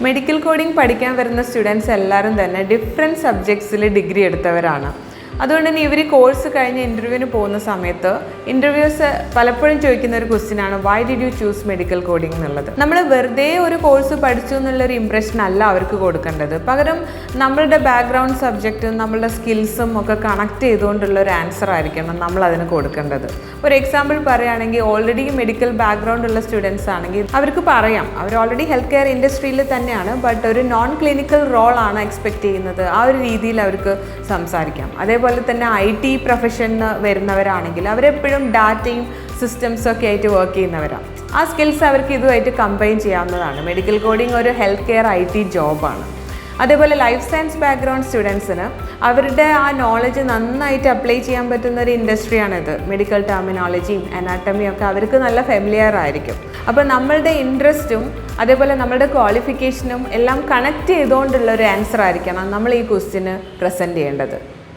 Medical coding പഠിക്കാൻ വരുന്ന students എല്ലാവരും തന്നെ ഡിഫറെൻറ്റ് സബ്ജക്ട്സിൽ ഡിഗ്രി എടുത്തവരാണ്. അതുകൊണ്ട് തന്നെ ഇവർ കോഴ്സ് കഴിഞ്ഞ് ഇൻ്റർവ്യൂവിന് പോകുന്ന സമയത്ത് ഇൻ്റർവ്യൂസ് പലപ്പോഴും ചോദിക്കുന്ന ഒരു ക്വസ്റ്റ്യനാണ് why did you choose medical coding എന്നുള്ളത്. നമ്മൾ വെറുതെ ഒരു കോഴ്സ് പഠിച്ചു എന്നുള്ളൊരു ഇംപ്രഷൻ അല്ല അവർക്ക് കൊടുക്കേണ്ടത്. പകരം നമ്മളുടെ ബാക്ക്ഗ്രൗണ്ട് സബ്ജക്റ്റും നമ്മളുടെ സ്കിൽസും ഒക്കെ കണക്ട് ചെയ്തുകൊണ്ടുള്ള ഒരു ആൻസർ ആയിരിക്കണം നമ്മൾ അതിന് കൊടുക്കേണ്ടത്. ഒരു എക്സാമ്പിൾ പറയുകയാണെങ്കിൽ ഓൾറെഡി മെഡിക്കൽ ബാക്ക്ഗ്രൗണ്ട് ഉള്ള സ്റ്റുഡൻസ് ആണെങ്കിൽ അവർക്ക് പറയാം അവർ ഓൾറെഡി ഹെൽത്ത് കെയർ ഇൻഡസ്ട്രിയിൽ തന്നെയാണ്, ബട്ട് ഒരു നോൺ ക്ലിനിക്കൽ റോളാണ് എക്സ്പെക്റ്റ് ചെയ്യുന്നത്. ആ ഒരു രീതിയിൽ അവർക്ക് സംസാരിക്കാം. അതേപോലെ തന്നെ IT പ്രൊഫഷന് വരുന്നവരാണെങ്കിൽ അവരെപ്പോഴും ഡാറ്റയും സിസ്റ്റംസും ഒക്കെ ആയിട്ട് വർക്ക് ചെയ്യുന്നവരാണ്. ആ സ്കിൽസ് അവർക്ക് ഇതുമായിട്ട് കമ്പൈൻ ചെയ്യാവുന്നതാണ്. മെഡിക്കൽ കോഡിംഗ് ഒരു ഹെൽത്ത് കെയർ IT ജോബാണ്. അതേപോലെ ലൈഫ് സയൻസ് ബാക്ക്ഗ്രൗണ്ട് സ്റ്റുഡൻസിന് അവരുടെ ആ നോളജ് നന്നായിട്ട് അപ്ലൈ ചെയ്യാൻ പറ്റുന്ന ഒരു ഇൻഡസ്ട്രിയാണിത്. മെഡിക്കൽ ടെർമിനോളജിയും അനാട്ടമിയും ഒക്കെ അവർക്ക് നല്ല ഫെമിലിയർ ആയിരിക്കും. അപ്പോൾ നമ്മളുടെ ഇൻട്രസ്റ്റും അതേപോലെ നമ്മളുടെ ക്വാളിഫിക്കേഷനും എല്ലാം കണക്ട് ചെയ്തുകൊണ്ടുള്ള ഒരു ആൻസർ ആയിരിക്കണം നമ്മൾ ഈ ക്വസ്റ്റ്യന് പ്രസൻറ്റ് ചെയ്യേണ്ടത്.